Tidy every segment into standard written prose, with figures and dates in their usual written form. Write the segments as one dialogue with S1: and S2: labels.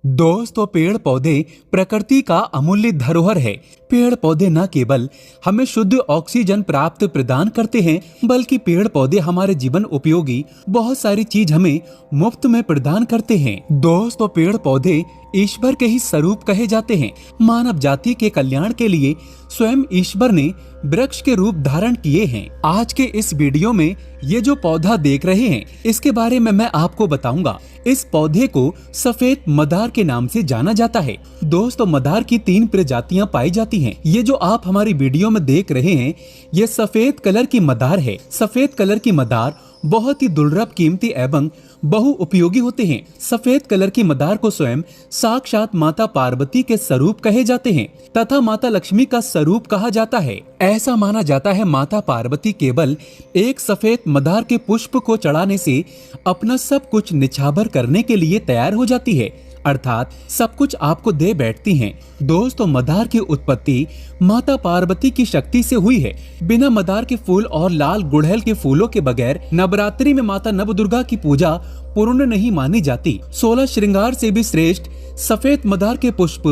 S1: दोस्तों, पेड़ पौधे प्रकृति का अमूल्य धरोहर है। पेड़ पौधे न केवल हमें शुद्ध ऑक्सीजन प्राप्त प्रदान करते हैं, बल्कि पेड़ पौधे हमारे जीवन उपयोगी बहुत सारी चीज हमें मुफ्त में प्रदान करते हैं। दोस्तों, पेड़ पौधे ईश्वर के ही स्वरूप कहे जाते हैं। मानव जाति के कल्याण के लिए स्वयं ईश्वर ने वृक्ष के रूप धारण किए हैं। आज के इस वीडियो में ये जो पौधा देख रहे हैं, इसके बारे में मैं आपको बताऊंगा। इस पौधे को सफेद मदार के नाम से जाना जाता है। दोस्तों, मदार की 3 प्रजातियां पाई जाती हैं। ये जो आप हमारी वीडियो में देख रहे हैं, ये सफेद कलर की मदार है। सफेद कलर की मदार बहुत ही दुर्लभ, कीमती एवं बहु उपयोगी होते हैं। सफेद कलर की मदार को स्वयं साक्षात माता पार्वती के स्वरूप कहे जाते हैं तथा माता लक्ष्मी का स्वरूप कहा जाता है। ऐसा माना जाता है माता पार्वती केवल एक सफेद मदार के पुष्प को चढ़ाने से अपना सब कुछ निछावर करने के लिए तैयार हो जाती है, अर्थात सब कुछ आपको दे बैठती हैं। दोस्तों, मदार की उत्पत्ति माता पार्वती की शक्ति से हुई है। बिना मदार के फूल और लाल गुड़हल के फूलों के बगैर नवरात्रि में माता नवदुर्गा की पूजा पूर्ण नहीं मानी जाती। 16 श्रृंगार से भी श्रेष्ठ सफेद मदार के पुष्प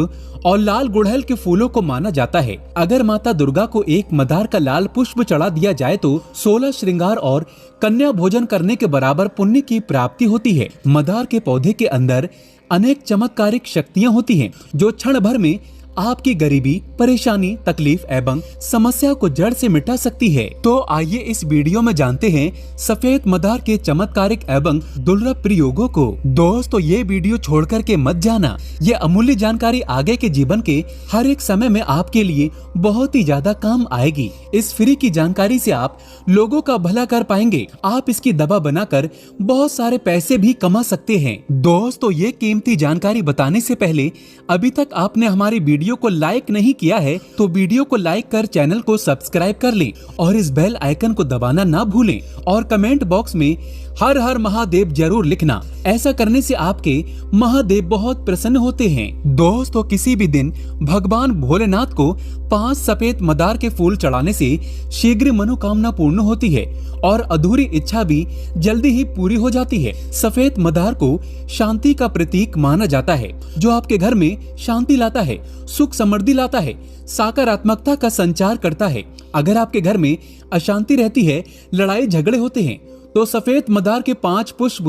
S1: और लाल गुड़हल के फूलों को माना जाता है। अगर माता दुर्गा को एक मदार का लाल पुष्प चढ़ा दिया जाए तो 16 श्रृंगार और कन्या भोजन करने के बराबर पुण्य की प्राप्ति होती है। मदार के पौधे के अंदर अनेक चमत्कारिक शक्तियां होती हैं, जो क्षण भर में आपकी गरीबी, परेशानी, तकलीफ एवं समस्या को जड़ से मिटा सकती है। तो आइए इस वीडियो में जानते हैं सफेद मदार के चमत्कारिक एवं दुर्लभ प्रयोगों को। दोस्तों, ये वीडियो छोड़कर के मत जाना। ये अमूल्य जानकारी आगे के जीवन के हर एक समय में आपके लिए बहुत ही ज्यादा काम आएगी। इस फ्री की जानकारी से आप लोगों का भला कर पाएंगे। आप इसकी दवा बनाकर बहुत सारे पैसे भी कमा सकते हैं। दोस्तों, ये कीमती जानकारी बताने से पहले अभी तक आपने हमारी वीडियो को लाइक नहीं किया है तो वीडियो को लाइक कर चैनल को सब्सक्राइब कर लें और इस बेल आइकन को दबाना ना भूलें और कमेंट बॉक्स में हर हर महादेव जरूर लिखना। ऐसा करने से आपके महादेव बहुत प्रसन्न होते हैं। दोस्तों, किसी भी दिन भगवान भोलेनाथ को 5 सफेद मदार के फूल चढ़ाने से शीघ्र मनोकामना पूर्ण होती है और अधूरी इच्छा भी जल्दी ही पूरी हो जाती है। सफेद मदार को शांति का प्रतीक माना जाता है, जो आपके घर में शांति लाता है, सुख समृद्धि लाता है, सकारात्मकता का संचार करता है। अगर आपके घर में अशांति रहती है, लड़ाई झगड़े होते हैं, तो सफेद मदार के 5 पुष्प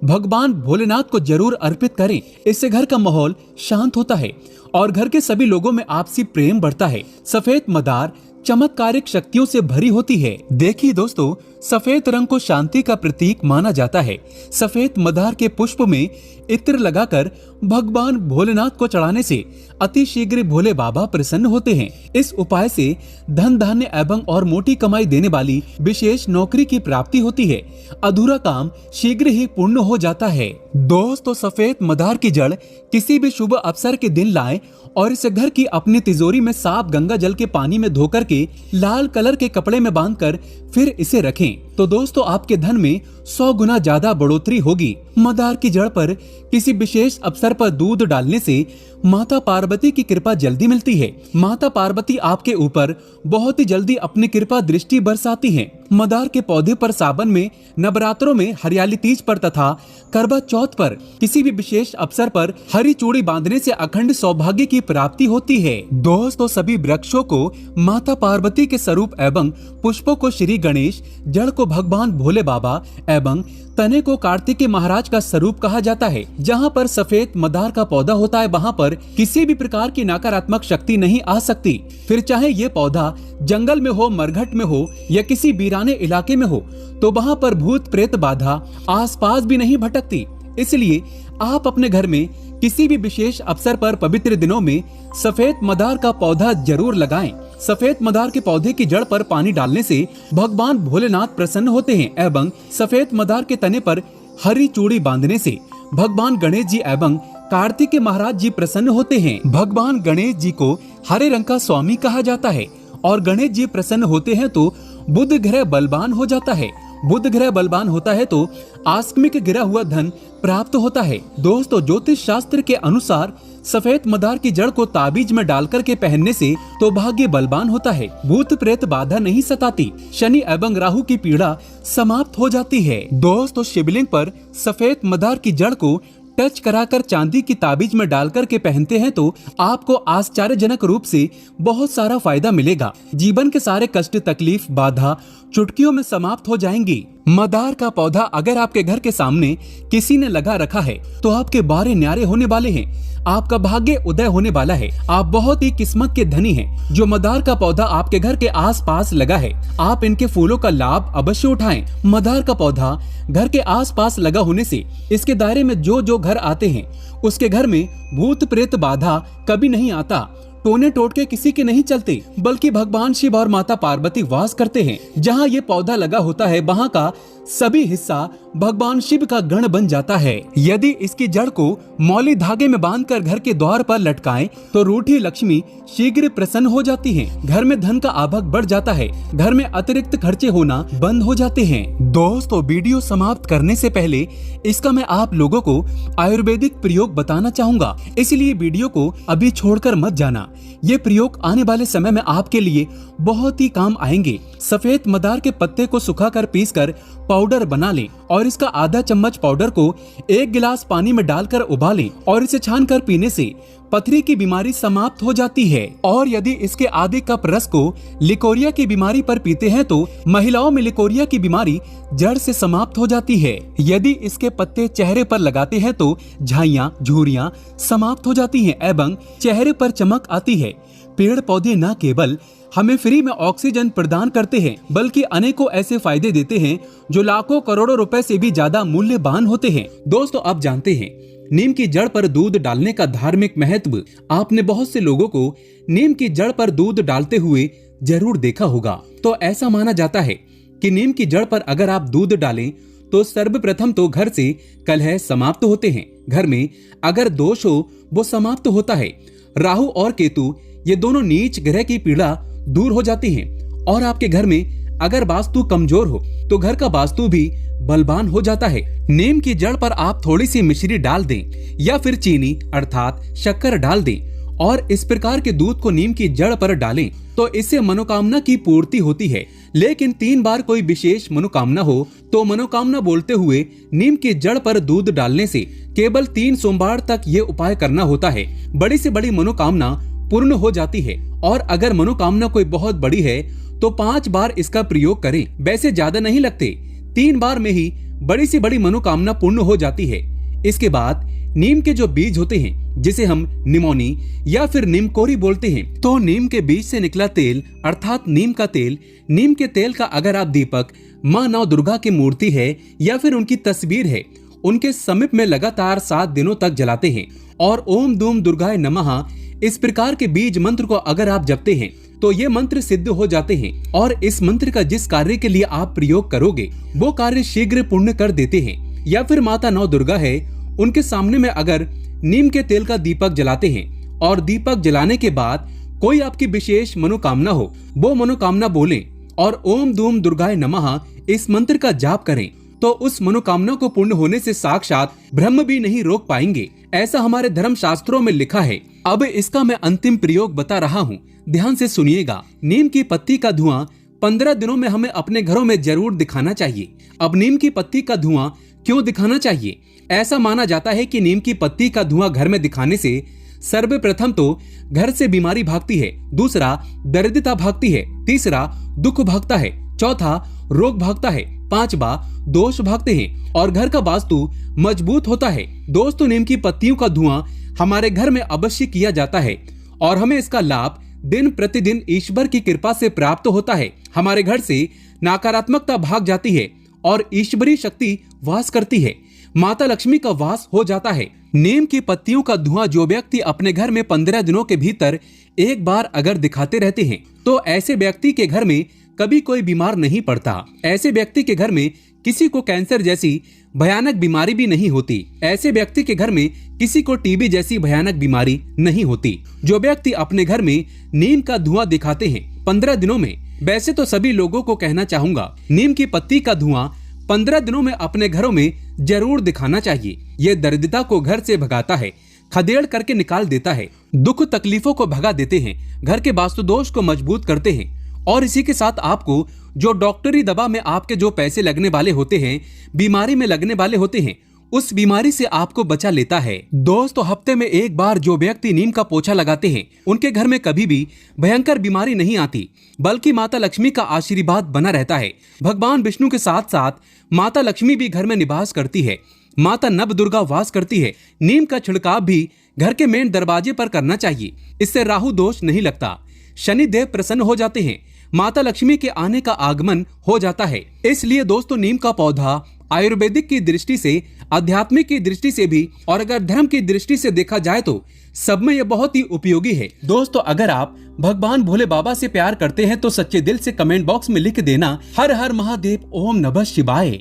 S1: भगवान भोलेनाथ को जरूर अर्पित करें। इससे घर का माहौल शांत होता है और घर के सभी लोगों में आपसी प्रेम बढ़ता है। सफेद मदार चमत्कारिक शक्तियों से भरी होती है। देखिए दोस्तों, सफेद रंग को शांति का प्रतीक माना जाता है। सफेद मदार के पुष्प में इत्र लगाकर भगवान भोलेनाथ को चढ़ाने से अति शीघ्र भोले बाबा प्रसन्न होते हैं। इस उपाय से धन धान्य एवं और मोटी कमाई देने वाली विशेष नौकरी की प्राप्ति होती है। अधूरा काम शीघ्र ही पूर्ण हो जाता है। दोस्तों, सफेद मदार की जड़ किसी भी शुभ अवसर के दिन लाएं और इसे घर की अपनी तिजोरी में साफ गंगा जल के पानी में धोकर के लाल कलर के कपड़े में बांधकर फिर इसे रखें तो दोस्तों आपके धन में 100 गुना ज्यादा बढ़ोतरी होगी। मदार की जड़ पर किसी विशेष अवसर पर दूध डालने से माता पार्वती की कृपा जल्दी मिलती है। माता पार्वती आपके ऊपर बहुत ही जल्दी अपनी कृपा दृष्टि बरसाती हैं। मदार के पौधे पर सावन में, नवरात्रों में, हरियाली तीज पर तथा करवा चौथ पर किसी भी विशेष अवसर पर हरी चूड़ी बांधने से अखंड सौभाग्य की प्राप्ति होती है। दोस्तों, सभी वृक्षों को माता पार्वती के स्वरूप एवं पुष्पों को श्री गणेश, जड़ को भगवान भोले बाबा एवं तने को कार्तिकेय महाराज का स्वरूप कहा जाता है। जहाँ पर सफेद मदार का पौधा होता है, वहाँ पर किसी भी प्रकार की नकारात्मक शक्ति नहीं आ सकती। फिर चाहे ये पौधा जंगल में हो, मरघट में हो या किसी वीराने इलाके में हो, तो वहाँ पर भूत प्रेत बाधा आसपास भी नहीं भटकती। इसलिए आप अपने घर में किसी भी विशेष अवसर पर पवित्र दिनों में सफेद मदार का पौधा जरूर लगाएं। सफेद मदार के पौधे की जड़ पर पानी डालने से भगवान भोलेनाथ प्रसन्न होते हैं एवं सफेद मदार के तने पर हरी चूड़ी बांधने से भगवान गणेश जी एवं कार्तिकेय महाराज जी प्रसन्न होते हैं। भगवान गणेश जी को हरे रंग का स्वामी कहा जाता है और गणेश जी प्रसन्न होते हैं तो बुध ग्रह बलवान हो जाता है। बुध ग्रह बलवान होता है तो आकस्मिक गिरा हुआ धन प्राप्त होता है। दोस्तों, ज्योतिष शास्त्र के अनुसार सफेद मदार की जड़ को ताबीज में डालकर के पहनने से तो भाग्य बलवान होता है, भूत प्रेत बाधा नहीं सताती, शनि एवं राहु की पीड़ा समाप्त हो जाती है। दोस्तों, शिवलिंग पर सफेद मदार की जड़ को टच कराकर चांदी की ताबीज में डालकर के पहनते हैं तो आपको आश्चर्यजनक रूप से बहुत सारा फायदा मिलेगा। जीवन के सारे कष्ट, तकलीफ, बाधा चुटकियों में समाप्त हो जाएंगी। मदार का पौधा अगर आपके घर के सामने किसी ने लगा रखा है तो आपके बारे न्यारे होने वाले हैं, आपका भाग्य उदय होने वाला है। आप बहुत ही किस्मत के धनी हैं। जो मदार का पौधा आपके घर के आसपास लगा है, आप इनके फूलों का लाभ अवश्य उठाएं। मदार का पौधा घर के आसपास लगा होने से इसके दायरे में जो जो घर आते हैं उसके घर में भूत प्रेत बाधा कभी नहीं आता। टोने टोटके किसी के नहीं चलते, बल्कि भगवान शिव और माता पार्वती वास करते हैं। जहाँ ये पौधा लगा होता है वहाँ का सभी हिस्सा भगवान शिव का गण बन जाता है। यदि इसकी जड़ को मौली धागे में बांधकर घर के द्वार पर लटकाएं तो रूठी लक्ष्मी शीघ्र प्रसन्न हो जाती हैं। घर में धन का आवक बढ़ जाता है। घर में अतिरिक्त खर्चे होना बंद हो जाते हैं। दोस्तों, वीडियो समाप्त करने से पहले इसका मैं आप लोगों को आयुर्वेदिक प्रयोग बताना चाहूंगा, इसलिए वीडियो को अभी छोड़कर मत जाना। ये प्रयोग आने वाले समय में आपके लिए बहुत ही काम आएंगे। सफेद मदार के पत्ते को सुखाकर पीसकर पाउडर बना लें और इसका आधा चम्मच पाउडर को 1 गिलास पानी में डालकर उबालें और इसे छानकर पीने से पथरी की बीमारी समाप्त हो जाती है। और यदि इसके आधे कप रस को लिकोरिया की बीमारी पर पीते हैं तो महिलाओं में लिकोरिया की बीमारी जड़ से समाप्त हो जाती है। यदि इसके पत्ते चेहरे पर लगाते हैं तो झाइयाँ, झुर्रियाँ समाप्त हो जाती हैं एवं चेहरे पर चमक आती है। पेड़ पौधे न केवल हमें फ्री में ऑक्सीजन प्रदान करते हैं बल्कि अनेकों ऐसे फायदे देते हैं जो लाखों करोड़ों रुपए से भी ज्यादा मूल्यवान होते हैं। दोस्तों, आप जानते हैं नीम की जड़ पर दूध डालने का धार्मिक महत्व। आपने बहुत से लोगों को नीम की जड़ पर दूध डालते हुए जरूर देखा होगा। तो ऐसा माना जाता है कि नीम की जड़ पर अगर आप दूध डालें तो सर्वप्रथम तो घर से कलह समाप्त होते हैं। घर में अगर दोष हो वो समाप्त होता है। राहु और केतु ये दोनों नीच ग्रह की पीड़ा दूर हो जाती है। और आपके घर में अगर वास्तु कमजोर हो तो घर का वास्तु भी बलवान हो जाता है। नीम की जड़ पर आप थोड़ी सी मिश्री डाल दें या फिर चीनी अर्थात शक्कर डाल दें और इस प्रकार के दूध को नीम की जड़ पर डालें तो इससे मनोकामना की पूर्ति होती है। लेकिन 3 बार कोई विशेष मनोकामना हो तो मनोकामना बोलते हुए नीम की जड़ पर दूध डालने से केवल 3 सोमवार तक ये उपाय करना होता है। बड़ी से बड़ी मनोकामना पूर्ण हो जाती है। और अगर मनोकामना कोई बहुत बड़ी है तो 5 बार इसका प्रयोग करें। वैसे ज्यादा नहीं लगते, 3 बार में ही बड़ी से बड़ी मनोकामना पूर्ण हो जाती है। इसके बाद नीम के जो बीज होते हैं जिसे हम निमोनी या फिर नीमकोरी बोलते हैं, तो नीम के बीज से निकला तेल अर्थात नीम का तेल, नीम के तेल का अगर आप दीपक माँ नौ दुर्गा की मूर्ति है या फिर उनकी तस्वीर है उनके समीप में लगातार 7 दिनों तक जलाते हैं और ओम दूम दुर्गाय नमः इस प्रकार के बीज मंत्र को अगर आप जपते हैं तो ये मंत्र सिद्ध हो जाते हैं और इस मंत्र का जिस कार्य के लिए आप प्रयोग करोगे वो कार्य शीघ्र पूर्ण कर देते हैं। या फिर माता नौ दुर्गा है उनके सामने में अगर नीम के तेल का दीपक जलाते हैं और दीपक जलाने के बाद कोई आपकी विशेष मनोकामना हो वो मनोकामना बोलें और ओम धूम दुर्गाय नमः इस मंत्र का जाप करें तो उस मनोकामना को पूर्ण होने से साक्षात ब्रह्म भी नहीं रोक पाएंगे। ऐसा हमारे धर्म शास्त्रों में लिखा है। अब इसका मैं अंतिम प्रयोग बता रहा हूँ, ध्यान से सुनिएगा। नीम की पत्ती का धुआं 15 दिनों में हमें अपने घरों में जरूर दिखाना चाहिए। अब नीम की पत्ती का धुआं क्यों दिखाना चाहिए? ऐसा माना जाता है कि नीम की पत्ती का धुआं घर में दिखाने से सर्वप्रथम तो घर से बीमारी भागती है, दूसरा दरिद्रता भागती है, तीसरा दुख भागता है, चौथा रोग भागता है, 5वां दोष भागते हैं और घर का वास्तु मजबूत होता है। दोस्तों, नीम की पत्तियों का धुआं हमारे घर में अवश्य किया जाता है और हमें इसका लाभ दिन प्रतिदिन ईश्वर की कृपा से प्राप्त होता है। हमारे घर से नकारात्मकता भाग जाती है और ईश्वरीय शक्ति वास करती है। माता लक्ष्मी का वास हो जाता है। नीम की पत्तियों का धुआं जो व्यक्ति अपने घर में 15 दिनों के भीतर एक बार अगर दिखाते रहते हैं तो ऐसे व्यक्ति के घर में कभी कोई बीमार नहीं पड़ता। ऐसे व्यक्ति के घर में किसी को कैंसर जैसी भयानक बीमारी भी नहीं होती। ऐसे व्यक्ति के घर में किसी को टीबी जैसी भयानक बीमारी नहीं होती। जो व्यक्ति अपने घर में नीम का धुआं दिखाते हैं 15 दिनों में, वैसे तो सभी लोगों को कहना चाहूंगा नीम की पत्ती का धुआं 15 दिनों में अपने घरों में जरूर दिखाना चाहिए। ये दरिद्रता को घर से भगाता है, खदेड़ करके निकाल देता है, दुख तकलीफों को भगा देते हैं, घर के वास्तु दोष को मजबूत करते हैं। और इसी के साथ आपको जो डॉक्टरी दवा में आपके जो पैसे लगने वाले होते हैं, बीमारी में लगने वाले होते हैं, उस बीमारी से आपको बचा लेता है। दोस्तों, हफ्ते में एक बार जो व्यक्ति नीम का पोछा लगाते हैं उनके घर में कभी भी भयंकर बीमारी नहीं आती, बल्कि माता लक्ष्मी का आशीर्वाद बना रहता है। भगवान विष्णु के साथ साथ माता लक्ष्मी भी घर में निवास करती है। माता नव दुर्गा वास करती है। नीम का छिड़काव भी घर के मेन दरवाजे पर करना चाहिए। इससे राहु दोष नहीं लगता, शनि देव प्रसन्न हो जाते हैं, माता लक्ष्मी के आने का आगमन हो जाता है। इसलिए दोस्तों, नीम का पौधा आयुर्वेदिक की दृष्टि से, आध्यात्मिक की दृष्टि से भी और अगर धर्म की दृष्टि से देखा जाए तो सब में यह बहुत ही उपयोगी है। दोस्तों, अगर आप भगवान भोले बाबा से प्यार करते हैं तो सच्चे दिल से कमेंट बॉक्स में लिख देना, हर हर महादेव, ओम नमः शिवाय।